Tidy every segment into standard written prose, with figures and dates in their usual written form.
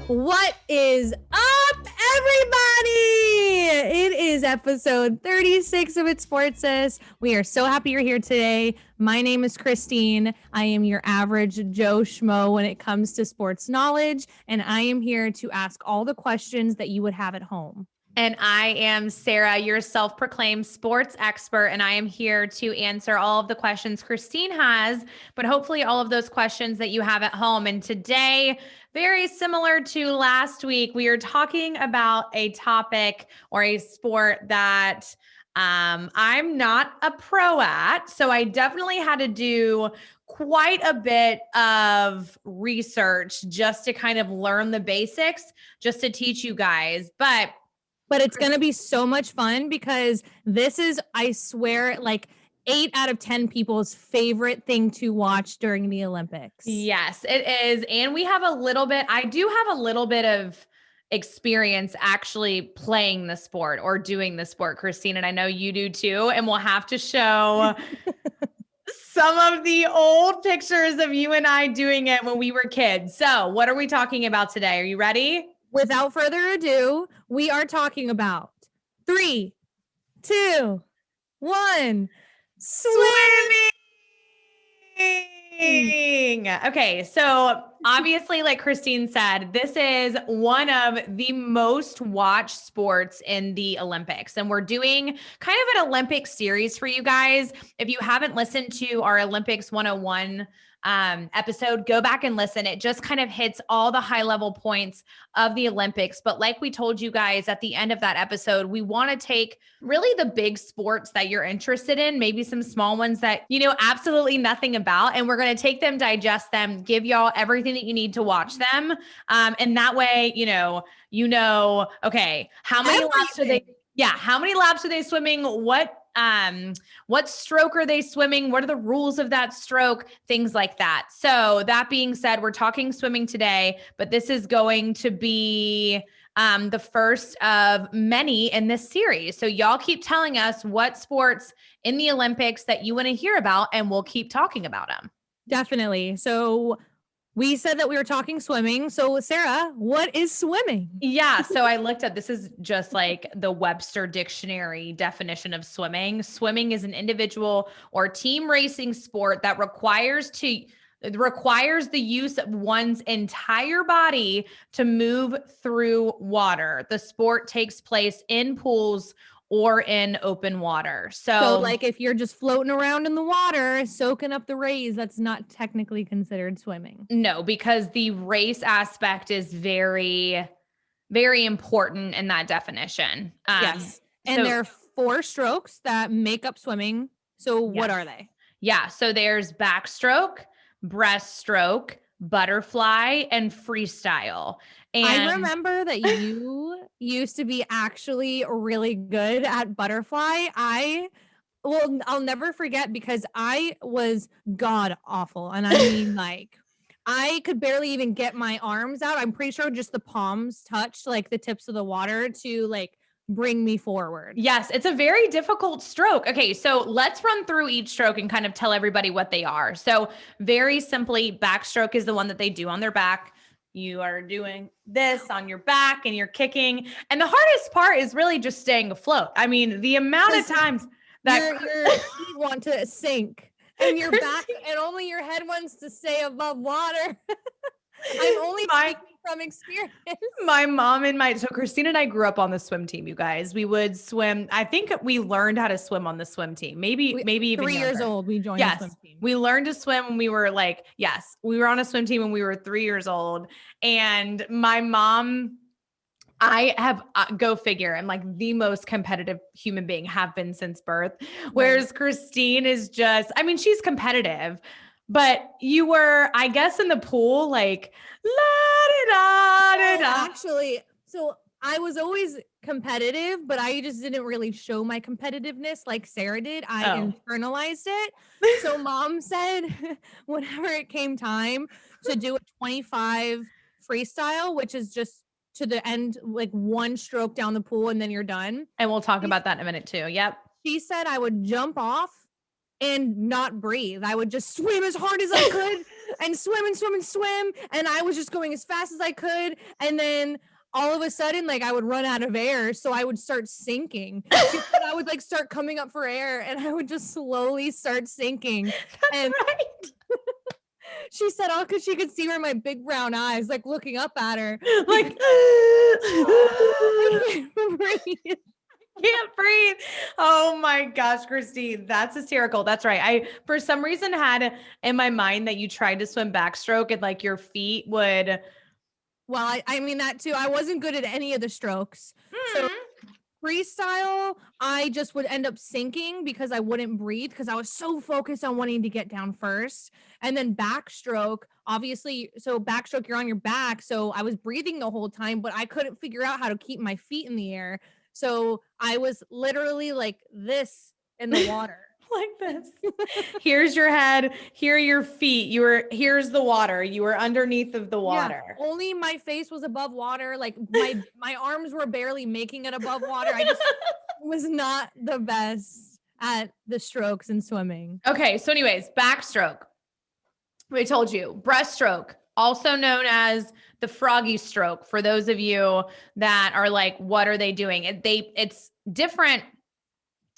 What is up, everybody? It is episode 36 of It's Sports Sis. We are so happy you're here today. My name is Christine. I am your average Joe Schmo when it comes to sports knowledge, and I am here to ask all the questions that you would have at home. And I am Sarah, your self-proclaimed sports expert, and I am here to answer all of the questions Christine has, but hopefully all of those questions that you have at home. And today, very similar to last week, we are talking about a topic or a sport that I'm not a pro at. So I definitely had to do quite a bit of research just to kind of learn the basics, just to teach you guys. But it's going to be so much fun because this is, I swear, like 8 out of 10 people's favorite thing to watch during the Olympics. Yes, it is. And I do have a little bit of experience actually playing the sport or doing the sport, Christine, and I know you do too. And we'll have to show some of the old pictures of you and I doing it when we were kids. So what are we talking about today? Are you ready? Without further ado, we are talking about 3, 2, 1, swimming. Okay, so obviously, like Christine said, this is one of the most watched sports in the Olympics. And we're doing kind of an Olympic series for you guys. If you haven't listened to our Olympics 101 episode, go back and listen. It just kind of hits all the high level points of the Olympics. But like we told you guys at the end of that episode, we want to take really the big sports that you're interested in, maybe some small ones that you know absolutely nothing about, and we're going to take them, digest them, give y'all everything that you need to watch them. And that way, okay, how many laps are they? Yeah, how many laps are they swimming? What stroke are they swimming? What are the rules of that stroke? Things like that. So that being said, we're talking swimming today, but this is going to be the first of many in this series. So y'all keep telling us what sports in the Olympics that you want to hear about, and we'll keep talking about them. Definitely. So we said that we were talking swimming. So Sarah, what is swimming? Yeah. So I looked up, this is just like the Webster Dictionary definition of swimming. Swimming is an individual or team racing sport that requires the use of one's entire body to move through water. The sport takes place in pools or in open water. So like if you're just floating around in the water, soaking up the rays, that's not technically considered swimming. No, because the race aspect is very, very important in that definition. Yes. And there are 4 strokes that make up swimming. So what are they? Yeah. So there's backstroke, breaststroke, butterfly, and freestyle. And I remember that you used to be actually really good at butterfly. I'll never forget because I was god awful. And I mean, like, I could barely even get my arms out. I'm pretty sure just the palms touched like the tips of the water to like bring me forward. Yes, it's a very difficult stroke. Okay, so let's run through each stroke and kind of tell everybody what they are. So very simply, backstroke is the one that they do on their back. You are doing this on your back and you're kicking. And the hardest part is really just staying afloat. I mean, the amount of times that your feet want to sink and your back and only your head wants to stay above water. I'm only speaking from experience. My mom and so Christine and I grew up on the swim team, you guys. We would swim. I think we learned how to swim on the swim team. Maybe even 3 years old, we joined the swim team. We learned to swim when we were we were on a swim team when we were 3 years old. And my mom, I have, go figure, I'm like the most competitive human being, have been since birth. Whereas Christine is just, I mean, she's competitive. But you were, I guess, in the pool, like, la-da-da-da-da. Actually, so I was always competitive, but I just didn't really show my competitiveness like Sarah did. I internalized it. So mom said whenever it came time to do a 25 freestyle, which is just to the end, like one stroke down the pool and then you're done. And we'll talk about that in a minute too. Yep. She said I would jump off and not breathe. I would just swim as hard as I could and swim and swim and swim. And I was just going as fast as I could. And then all of a sudden, like I would run out of air. So I would start sinking. She said I would like start coming up for air and I would just slowly start sinking. That's And right. she said, oh, because she could see her my big brown eyes, like looking up at her. Like, I can't breathe. can't breathe. Oh my gosh, Christine, that's hysterical. That's right. I, for some reason, had in my mind that you tried to swim backstroke and like your feet would. Well, I mean that too. I wasn't good at any of the strokes. So freestyle, I just would end up sinking because I wouldn't breathe because I was so focused on wanting to get down first. And then backstroke, obviously, so backstroke, you're on your back. So I was breathing the whole time, but I couldn't figure out how to keep my feet in the air. So I was literally like this in the water. Like this. Here's your head. Here are your feet. Here's the water. You were underneath of the water. Yeah, only my face was above water. Like my arms were barely making it above water. I just was not the best at the strokes in swimming. Okay. So anyways, backstroke. We told you breaststroke, also known as the froggy stroke. For those of you that are like, what are they doing? It's different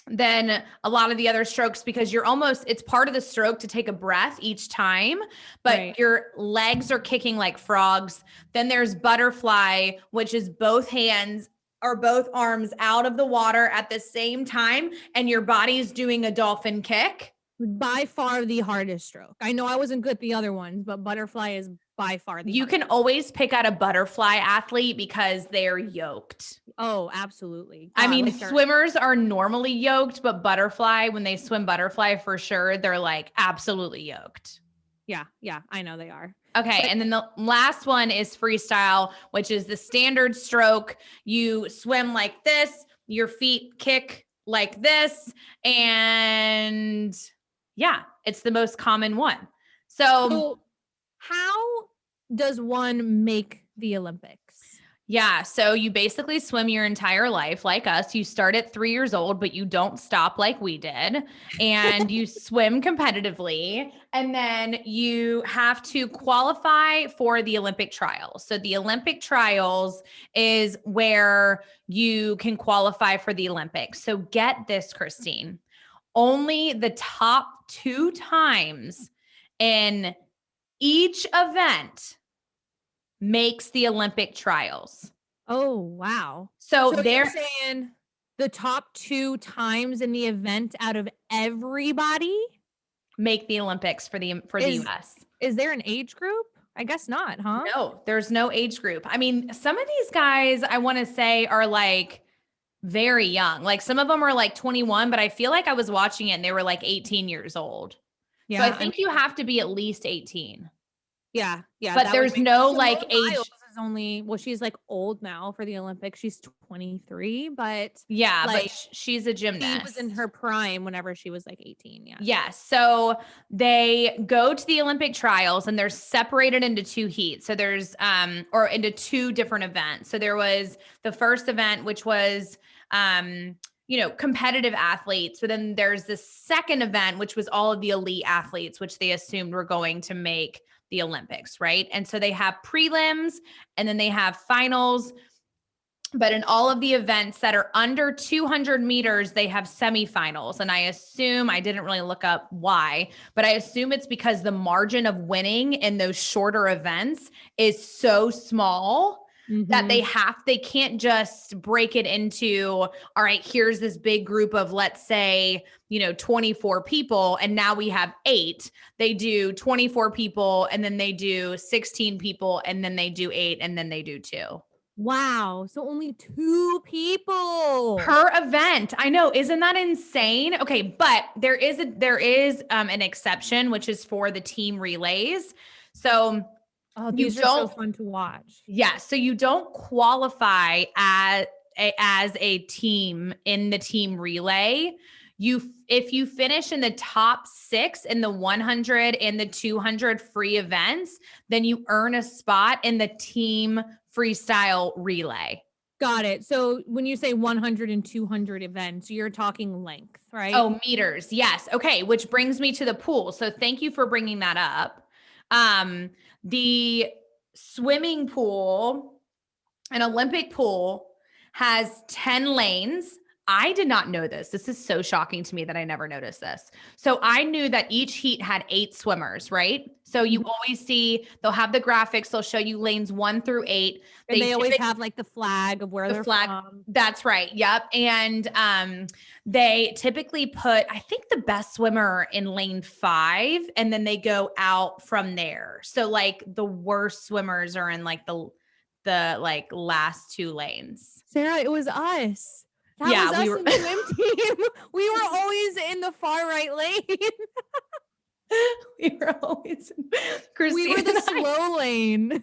than a lot of the other strokes because it's part of the stroke to take a breath each time, but Right. your legs are kicking like frogs. Then there's butterfly, which is both hands or both arms out of the water at the same time. And your body's doing a dolphin kick. By far the hardest stroke. I know I wasn't good at the other ones, but butterfly is by far the You hardest. can always pick out a butterfly athlete because they're yoked. Oh, absolutely. I mean, like they're- swimmers are normally yoked, but butterfly, when they swim butterfly for sure, they're like absolutely yoked. Yeah, I know they are. Okay. And then the last one is freestyle, which is the standard stroke. You swim like this, your feet kick like this. And yeah, it's the most common one. So how does one make the Olympics? Yeah. So you basically swim your entire life like us. You start at 3 years old, but you don't stop like we did. And you swim competitively. And then you have to qualify for the Olympic trials. So the Olympic trials is where you can qualify for the Olympics. So get this, Christine. Only the top 2 times in each event makes the Olympic trials. Oh, wow. So you're they're saying the top 2 times in the event out of everybody make the Olympics for the US. Is there an age group? I guess not, huh? No, there's no age group. I mean, some of these guys I want to say are like very young. Like some of them are like 21, but I feel like I was watching it and they were like 18 years old. Yeah, So I think you have to be at least 18. Yeah. But that there's would make no sense. like Simone age. Biles is only, well, she's like old now for the Olympics. She's 23, but Yeah, like, but she's a gymnast. she was in her prime whenever she was like 18. Yeah. Yes. So they go to the Olympic trials and they're separated into 2 heats. So there's or into 2 different events. So there was the first event, which was competitive athletes, but then there's the second event, which was all of the elite athletes, which they assumed were going to make the Olympics, right? And so they have prelims and then they have finals. But in all of the events that are under 200 meters, they have semifinals. And I assume, I didn't really look up why, but I assume it's because the margin of winning in those shorter events is so small that they can't just break it into, all right, here's this big group of, let's say, 24 people, and now we have 8. They do 24 people, and then they do 16 people, and then they do 8, and then they do 2. Wow. So only 2 people Per event. I know. Isn't that insane? Okay. But there is an exception, which is for the team relays. So these are so fun to watch. yeah. So you don't qualify as a team in the team relay. If you finish in the top 6 in the 100 and the 200 free events, then you earn a spot in the team freestyle relay. Got it. So when you say 100 and 200 events, you're talking length, right? Oh, meters. Yes. Okay. Which brings me to the pool. So thank you for bringing that up. The swimming pool, an Olympic pool, has 10 lanes. I did not know this. This is so shocking to me that I never noticed this. So I knew that each heat had 8 swimmers, right? So you always see, they'll have the graphics. They'll show you lanes 1 through 8. And they always have like the flag of where the they're flag. from. That's right. Yep. And they typically put, I think, the best swimmer in lane 5, and then they go out from there. So like the worst swimmers are in like the like last 2 lanes. Sarah, it was us. That was us in the swim team. We were always in the far right lane. We were always we were the slow lane.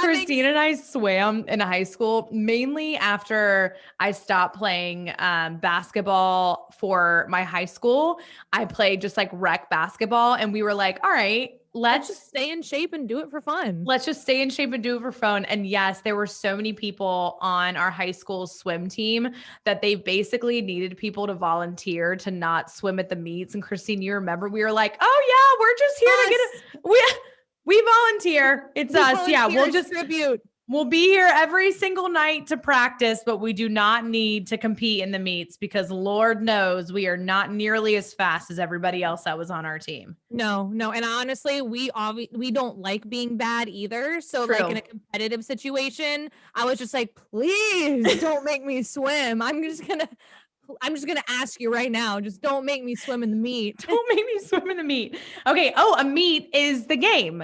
Christine and I swam in high school mainly after I stopped playing basketball for my high school. I played just like rec basketball, and we were like, all right, let's just stay in shape and do it for fun. Let's just stay in shape and do it for fun. And yes, there were so many people on our high school swim team that they basically needed people to volunteer to not swim at the meets. And Christine, you remember, we were like, oh yeah, we're just here to get we volunteer. It's us. Yeah. We'll just tribute. We'll be here every single night to practice, but we do not need to compete in the meets because Lord knows we are not nearly as fast as everybody else that was on our team. No. And honestly, we don't like being bad either. So True. Like in a competitive situation, I was just like, please don't make me swim. I'm just going to ask you right now. Just don't make me swim in the meet. Don't make me swim in the meet. Okay. Oh, a meet is the game.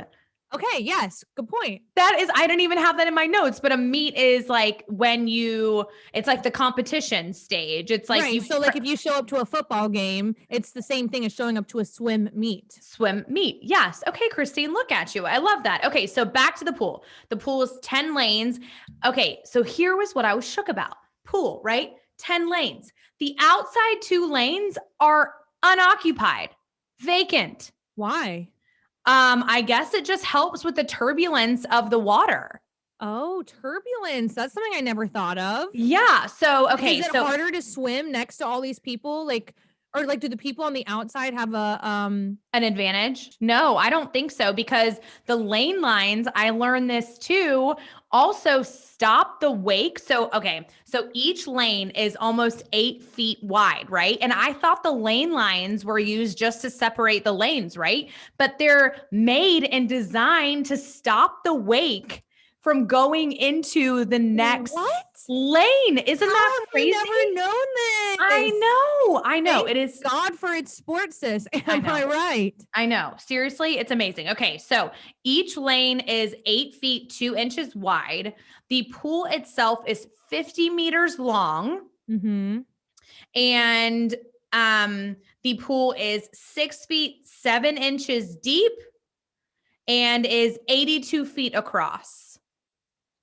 Okay. Yes. Good point. That is, I didn't even have that in my notes, but a meet is like it's like the competition stage. It's like, right. So like if you show up to a football game, it's the same thing as showing up to a swim meet. Swim meet. Yes. Okay, Christine, look at you. I love that. Okay. So back to the pool. The pool is 10 lanes. Okay. So here was what I was shook about. Pool, right? 10 lanes. The outside 2 lanes are unoccupied, vacant. Why? I guess it just helps with the turbulence of the water. Oh, turbulence. That's something I never thought of. Yeah. So, okay. Is it harder to swim next to all these people? Or do the people on the outside have an advantage? No, I don't think so, because the lane lines, I learned this too, also stop the wake. So each lane is almost 8 feet wide, right? And I thought the lane lines were used just to separate the lanes, right? But they're made and designed to stop the wake from going into the next lane. Isn't that crazy? I've never known this. I know. Thank it is God for its sports, sis. Am I right? I know. Seriously, it's amazing. Okay. So each lane is 8 feet, 2 inches wide. The pool itself is 50 meters long. Mm-hmm. And the pool is 6 feet, 7 inches deep and is 82 feet across.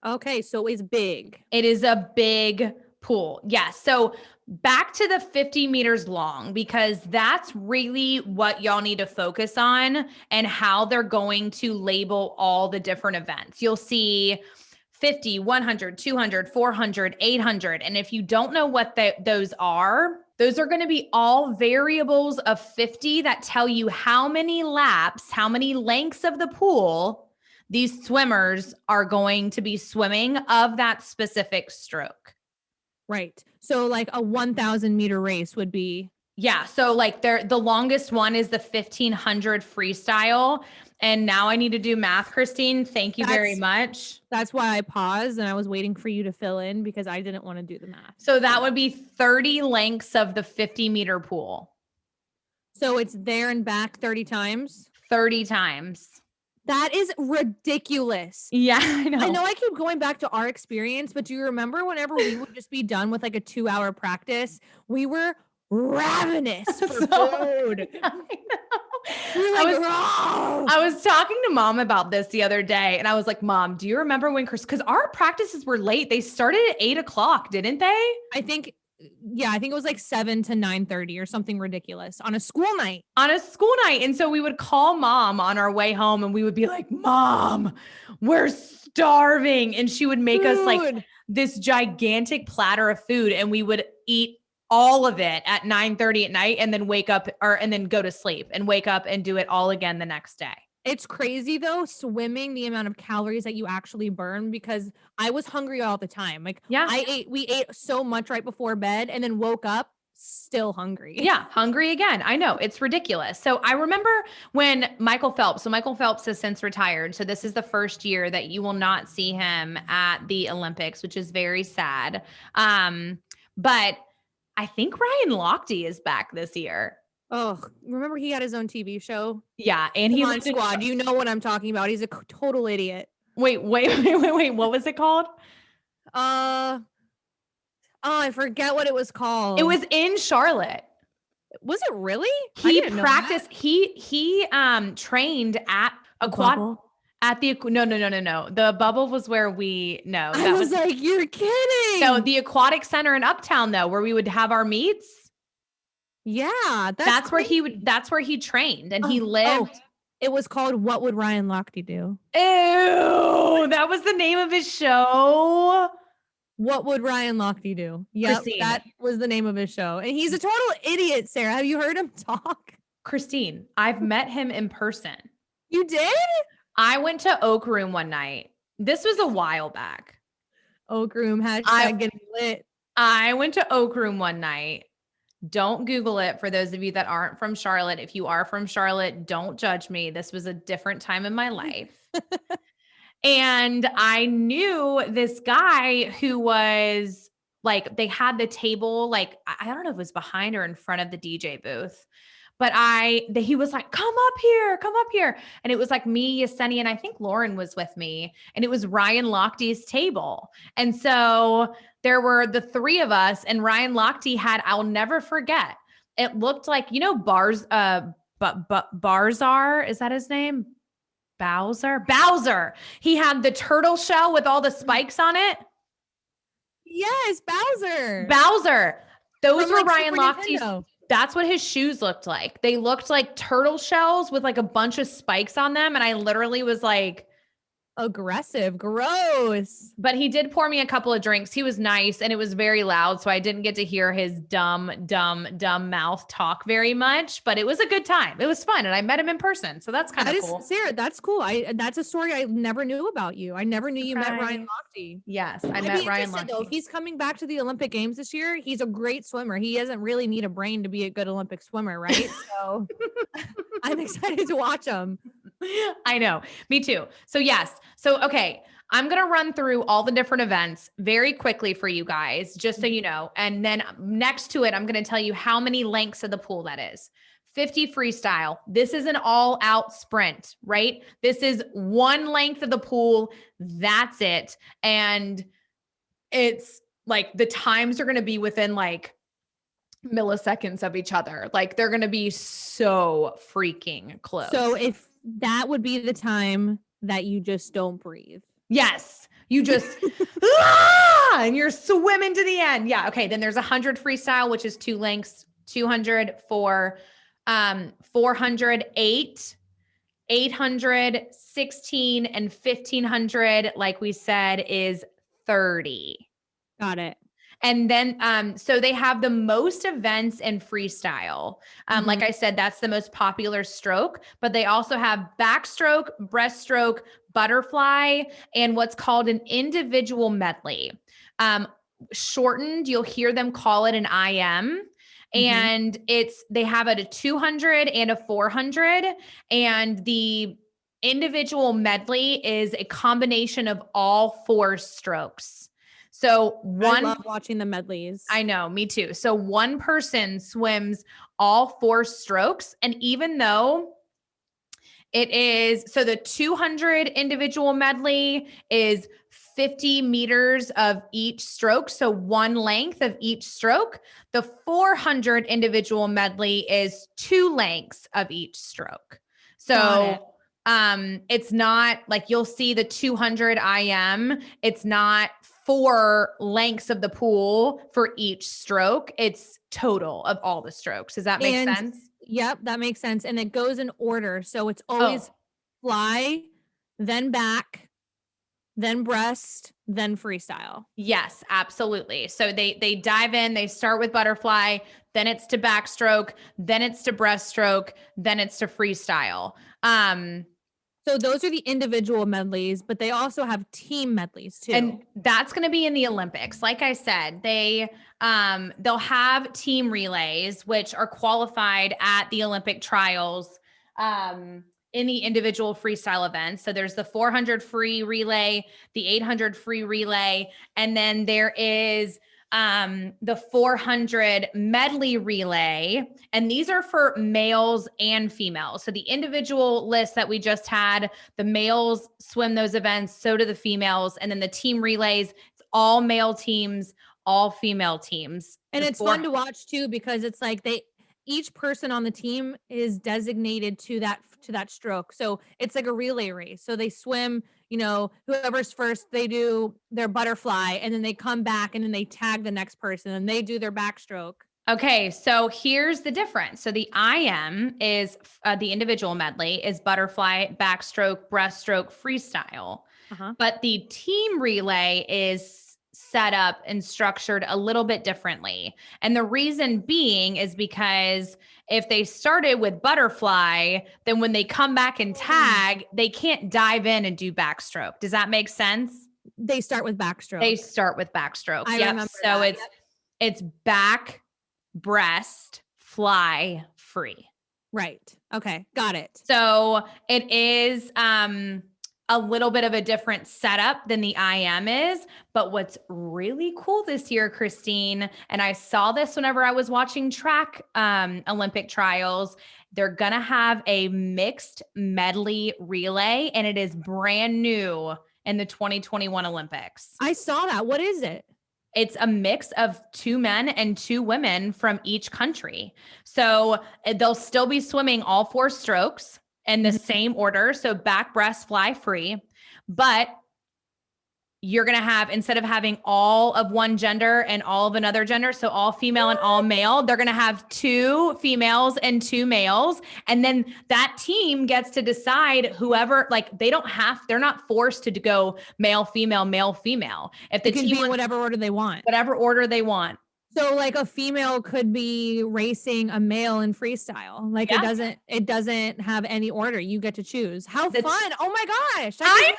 Okay, so it's big. It is a big pool. Yes. So back to the 50 meters long, because that's really what y'all need to focus on and how they're going to label all the different events. You'll see 50, 100, 200, 400, 800. And if you don't know what those are going to be all variables of 50 that tell you how many laps, how many lengths of the pool these swimmers are going to be swimming of that specific stroke. Right. So like a 1,000 meter race would be. Yeah. So like the longest one is the 1,500 freestyle. And now I need to do math, Christine. Thank you very much. That's why I paused and I was waiting for you to fill in because I didn't want to do the math. So that would be 30 lengths of the 50 meter pool. So it's there and back 30 times? 30 times. That is ridiculous. Yeah, I know. I keep going back to our experience, but do you remember whenever we would just be done with like a 2-hour practice, we were ravenous for food. I was talking to Mom about this the other day, and I was like, Mom, do you remember when because our practices were late. They started at 8:00, didn't they? I think it was like 7 to 9:30 or something ridiculous on a school night. And so we would call Mom on our way home and we would be like, Mom, we're starving. And she would make us like this gigantic platter of food, and we would eat all of it at 9:30 at night and then wake up and then go to sleep and wake up and do it all again the next day. It's crazy though, swimming, the amount of calories that you actually burn because I was hungry all the time. Like Yeah. we ate so much right before bed and then woke up still hungry. Yeah, hungry again. I know it's ridiculous. So I remember when Michael Phelps has since retired. So this is the first year that you will not see him at the Olympics, which is very sad. But I think Ryan Lochte is back this year. Oh, remember he had his own TV show? Yeah, and Come on, Squad. You know what I'm talking about. He's a total idiot. Wait. What was it called? Oh, I forget what it was called. It was in Charlotte. Was it really? He practiced. He trained at No. The Bubble was where I was like, you're kidding. No, the Aquatic Center in Uptown though, where we would have our meets. Yeah, that's where he trained and he lived. It was called What Would Ryan Lochte Do? Ew, that was the name of his show. What Would Ryan Lochte Do? Yep, that was the name of his show. And he's a total idiot, Sarah. Have you heard him talk? Christine, I've met him in person. You did? I went to Oak Room one night. This was a while back. Oak Room, getting lit. I went to Oak Room one night. Don't Google it for those of you that aren't from Charlotte. If you are from Charlotte, don't judge me. This was a different time in my life. And I knew this guy who was like, they had the table, like, I don't know if it was behind or in front of the DJ booth, but he was like, come up here. And it was like me, Yesenia, and I think Lauren was with me, and it was Ryan Lochte's table. And so there were the three of us, and Ryan Lochte had, I'll never forget, it looked like, Barzar, is that his name? Bowser. He had the turtle shell with all the spikes on it. Yes, Bowser. Those were Ryan Lochte's. That's what his shoes looked like. They looked like turtle shells with like a bunch of spikes on them. And I literally was like, aggressive, gross. But he did pour me a couple of drinks. He was nice and it was very loud. So I didn't get to hear his dumb mouth talk very much, but it was a good time. It was fun. And I met him in person. So that's kind of cool. Sarah, that's cool. That's a story I never knew about you. I never knew you met Ryan Lochte. Yes, I met Ryan Lochte. Though, if he's coming back to the Olympic Games this year, he's a great swimmer. He doesn't really need a brain to be a good Olympic swimmer, right? So I'm excited to watch him. I know. Me too. So yes. So, okay. I'm going to run through all the different events very quickly for you guys, just so you know. And then next to it, I'm going to tell you how many lengths of the pool that is. 50 freestyle. This is an all out sprint, right? This is one length of the pool. That's it. And it's like the times are going to be within like milliseconds of each other. Like they're going to be so freaking close. So if that would be the time that you just don't breathe. Yes. You just, and you're swimming to the end. Yeah. Okay. Then there's 100 freestyle, which is 2 lengths, 200 for 400, 800, 800, 16, and 1500, like we said, is 30. Got it. And then, so they have the most events in freestyle. Like I said, that's the most popular stroke, but they also have backstroke, breaststroke, butterfly, and what's called an individual medley. Shortened, you'll hear them call it an IM. And they have it a 200 and a 400. And the individual medley is a combination of all 4 strokes. So I love watching the medleys. I know, me too. So one person swims all 4 strokes. And even though so the 200 individual medley is 50 meters of each stroke. So one length of each stroke. The 400 individual medley is 2 lengths of each stroke. So it's not like you'll see the 200 IM. It's not 4 lengths of the pool for each stroke. It's total of all the strokes. Does that make sense? Yep, that makes sense. And it goes in order. So it's always fly, then back, then breast, then freestyle. Yes, absolutely. So they dive in, they start with butterfly, then it's to backstroke, then it's to breaststroke, then it's to freestyle. So those are the individual medleys, but they also have team medleys too. And that's going to be in the Olympics. Like I said, they'll have team relays, which are qualified at the Olympic trials in the individual freestyle events. So there's the 400 free relay, the 800 free relay, and then there is the 400 medley relay. And these are for males and females. So the individual list that we just had, the males swim those events, so do the females. And then the team relays, it's all male teams, all female teams. And it's fun to watch too, because it's like each person on the team is designated to that stroke. So it's like a relay race. So they swim, whoever's first, they do their butterfly, and then they come back and then they tag the next person and they do their backstroke. Okay, so here's the difference. So the IM is the individual medley is butterfly, backstroke, breaststroke, freestyle. But the team relay is set up and structured a little bit differently. And the reason being is because if they started with butterfly, then when they come back and tag, they can't dive in and do backstroke. Does that make sense? They start with backstroke. I remember so that. It's back, breast, fly, free. Right. Okay. Got it. So it is a little bit of a different setup than the IM is. But what's really cool this year, Christine, and I saw this whenever I was watching track Olympic trials, they're going to have a mixed medley relay, and it is brand new in the 2021 Olympics. I saw that. What is it? It's a mix of 2 men and 2 women from each country. So they'll still be swimming all 4 strokes in the same order. So back, breast, fly, free. But you're going to have, instead of having all of one gender and all of another gender, so all female and all male, they're going to have 2 females and 2 males. And then that team gets to decide whoever, like they're not forced to go male, female, male, female. If the team team wants, whatever order they want. Whatever order they want. So like a female could be racing a male in freestyle. Like it doesn't have any order. You get to choose. How fun. Oh my gosh. I know.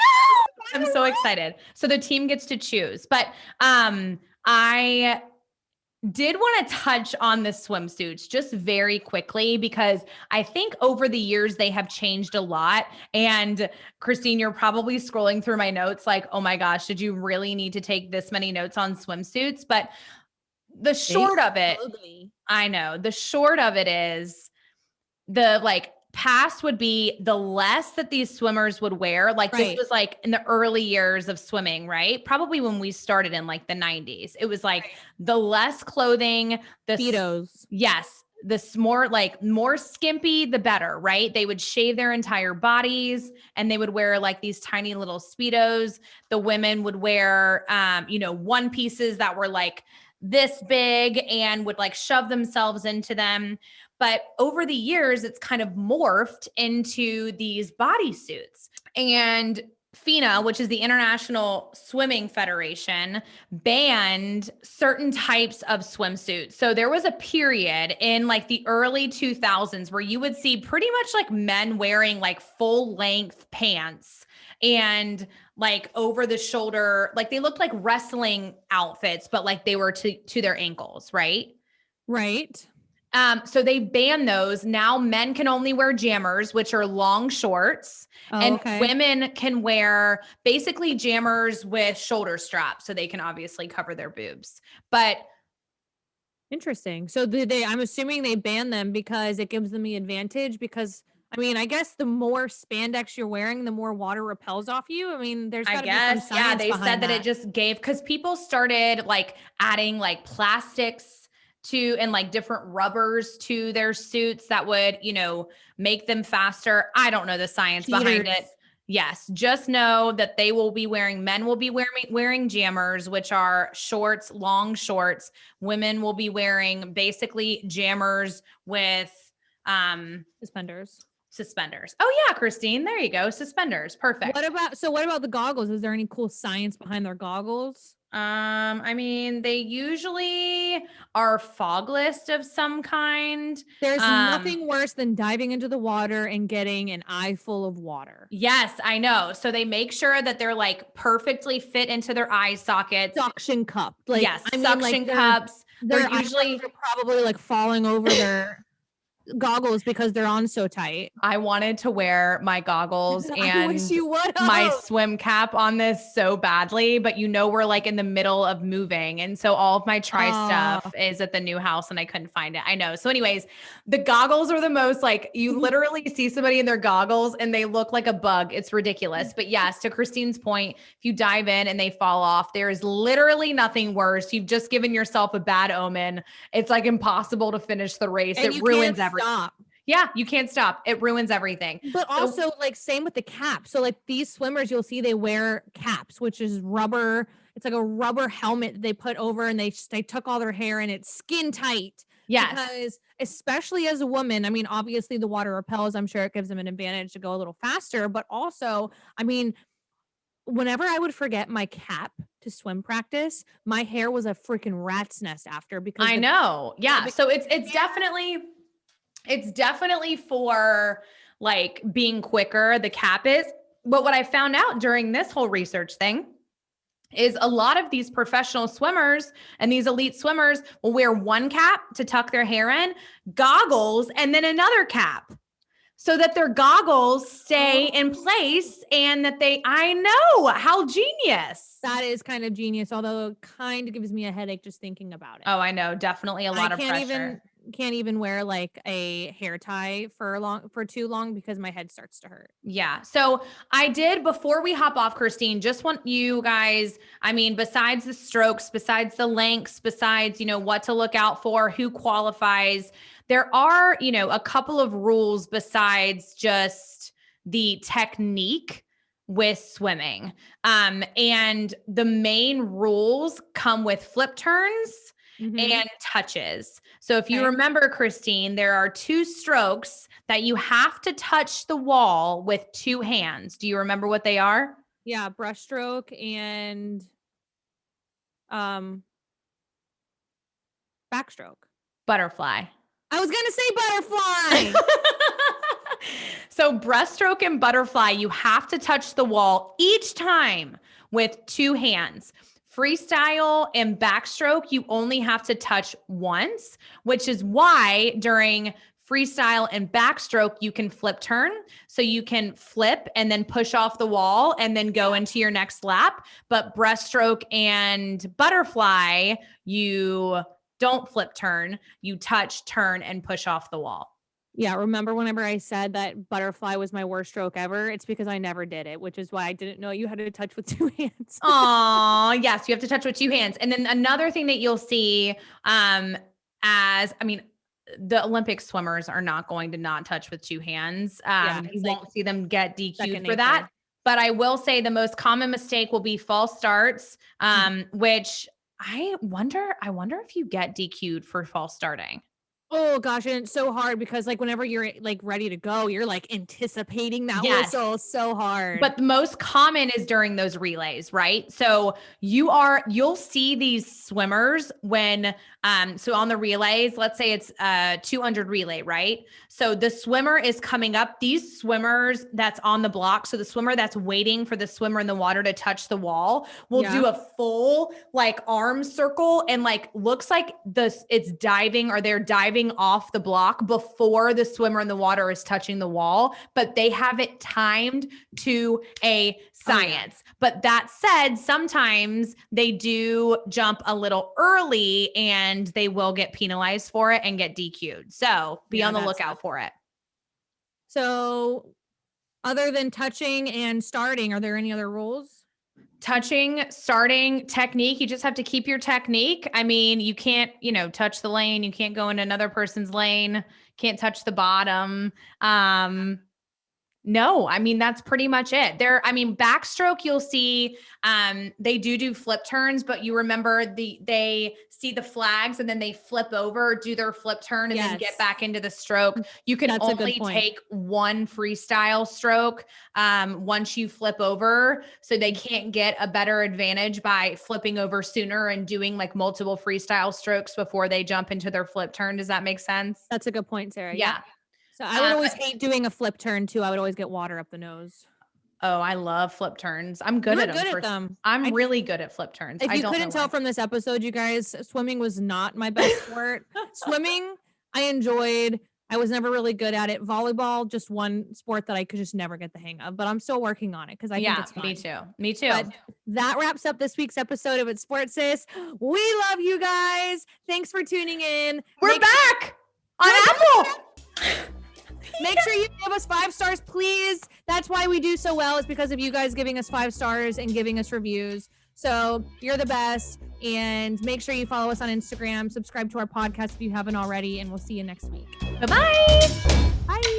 I'm so excited. So the team gets to choose, but I did want to touch on the swimsuits just very quickly, because I think over the years they have changed a lot. And Christine, you're probably scrolling through my notes like, oh my gosh, did you really need to take this many notes on swimsuits? But the short of it, I know the short of it is the past would be the less that these swimmers would wear. This was like in the early years of swimming, right? Probably when we started in like the 90s, it was like the less clothing, the Speedos. Yes. This more skimpy, the better, right? They would shave their entire bodies and they would wear like these tiny little Speedos. The women would wear, one pieces that were like this big and would like shove themselves into them. But over the years, it's kind of morphed into these bodysuits. And FINA, which is the International Swimming Federation, banned certain types of swimsuits. So there was a period in like the early 2000s where you would see pretty much like men wearing like full length pants and like over the shoulder, like they looked like wrestling outfits, but like they were to their ankles, right? Right. So they banned those. Now men can only wear jammers, which are long shorts, and women can wear basically jammers with shoulder straps, so they can obviously cover their boobs. But interesting. So I'm assuming they banned them because it gives them the advantage, because I mean, I guess the more spandex you're wearing, the more water repels off you. I mean, there's gotta be some science they said that it just gave, because people started like adding like plastics to and like different rubbers to their suits that would, make them faster. I don't know the science behind it. Yes, just know that men will be wearing jammers, which are shorts, long shorts. Women will be wearing basically jammers with suspenders. Oh yeah, Christine, there you go. Suspenders. Perfect. What about the goggles? Is there any cool science behind their goggles? I mean, they usually are fogless of some kind. There's nothing worse than diving into the water and getting an eye full of water. Yes, I know. So they make sure that they're like perfectly fit into their eye sockets. Suction cup. Like, Yes, I mean, suction like cups. their They're usually eyebrows are probably like falling over their goggles because they're on so tight. I wanted to wear my goggles I wish and you would my have. swim cap on this so badly, but we're like in the middle of moving. And so all of my stuff is at the new house and I couldn't find it. I know. So anyways, the goggles are the most like you literally see somebody in their goggles and they look like a bug. It's ridiculous. But yes, to Christine's point, if you dive in and they fall off, there is literally nothing worse. You've just given yourself a bad omen. It's like impossible to finish the race. And it ruins everything. Stop. Yeah, you can't stop. It ruins everything. But also, like, same with the cap. So, like, these swimmers, you'll see they wear caps, which is rubber. It's like a rubber helmet they put over, and they took all their hair, and it's skin tight. Yes. Because especially as a woman, I mean, obviously the water repels. I'm sure it gives them an advantage to go a little faster. But also, I mean, whenever I would forget my cap to swim practice, my hair was a freaking rat's nest after. Because I know. Yeah. So it's definitely for like being quicker. The cap is. But what I found out during this whole research thing is a lot of these professional swimmers and these elite swimmers will wear one cap to tuck their hair in, goggles, and then another cap so that their goggles stay in place and that I know, how genius. That is kind of genius, although it kind of gives me a headache just thinking about it. Oh, I know. Definitely a lot of pressure. Can't even wear like a hair tie for too long because my head starts to hurt. Yeah. So I did, before we hop off, Christine, just want you guys, I mean, besides the strokes, besides the lengths, besides, what to look out for, who qualifies, there are, a couple of rules besides just the technique with swimming. And the main rules come with flip turns and touches. So if you remember, Christine, there are 2 strokes that you have to touch the wall with 2 hands. Do you remember what they are? Yeah, breaststroke and backstroke. Butterfly. I was going to say butterfly. So breaststroke and butterfly, you have to touch the wall each time with 2 hands. Freestyle and backstroke, you only have to touch once, which is why during freestyle and backstroke, you can flip turn. So you can flip and then push off the wall and then go into your next lap. But breaststroke and butterfly, you don't flip turn, you touch, turn, and push off the wall. Yeah, remember whenever I said that butterfly was my worst stroke ever? It's because I never did it, which is why I didn't know you had to touch with 2 hands. Oh, yes, you have to touch with 2 hands. And then another thing that you'll see, the Olympic swimmers are not going to not touch with 2 hands. You won't see them get DQ'd for that. But I will say the most common mistake will be false starts, which I wonder if you get DQ'd for false starting. Oh gosh, and it's so hard because like whenever you're like ready to go, you're like anticipating that whistle so hard. But the most common is during those relays, right? So you'll see these swimmers when so on the relays, let's say it's 200 relay, right? So the swimmer is coming up, these swimmers that's on the block. So the swimmer that's waiting for the swimmer in the water to touch the wall will do a full like arm circle and like looks like it's diving or they're diving off the block before the swimmer in the water is touching the wall, but they have it timed to a science. But that said, sometimes they do jump a little early and they will get penalized for it and get DQ'd. So be on the lookout for it. So other than touching and starting, are there any other rules? Touching, starting, technique. You just have to keep your technique. I mean, you can't, touch the lane. You can't go into another person's lane. Can't touch the bottom. No, I mean, that's pretty much it. Backstroke, you'll see, they do flip turns, but you remember they see the flags and then they flip over, do their flip turn and then get back into the stroke. You can only take one freestyle stroke, once you flip over. So they can't get a better advantage by flipping over sooner and doing like multiple freestyle strokes before they jump into their flip turn. Does that make sense? That's a good point, Sarah. Yeah. So I would always hate doing a flip turn too. I would always get water up the nose. Oh, I love flip turns. I'm good at them. I'm really good at flip turns. If you couldn't tell from this episode, you guys, swimming was not my best sport. Swimming, I enjoyed. I was never really good at it. Volleyball, just one sport that I could just never get the hang of, but I'm still working on it because I think it's fun. Me too. But that wraps up this week's episode of It's Sports Sis. We love you guys. Thanks for tuning in. We're back on Apple. Make sure you give us 5 stars, please. That's why we do so well, is because of you guys giving us 5 stars and giving us reviews. So you're the best. And make sure you follow us on Instagram. Subscribe to our podcast if you haven't already. And we'll see you next week. Bye-bye. Bye.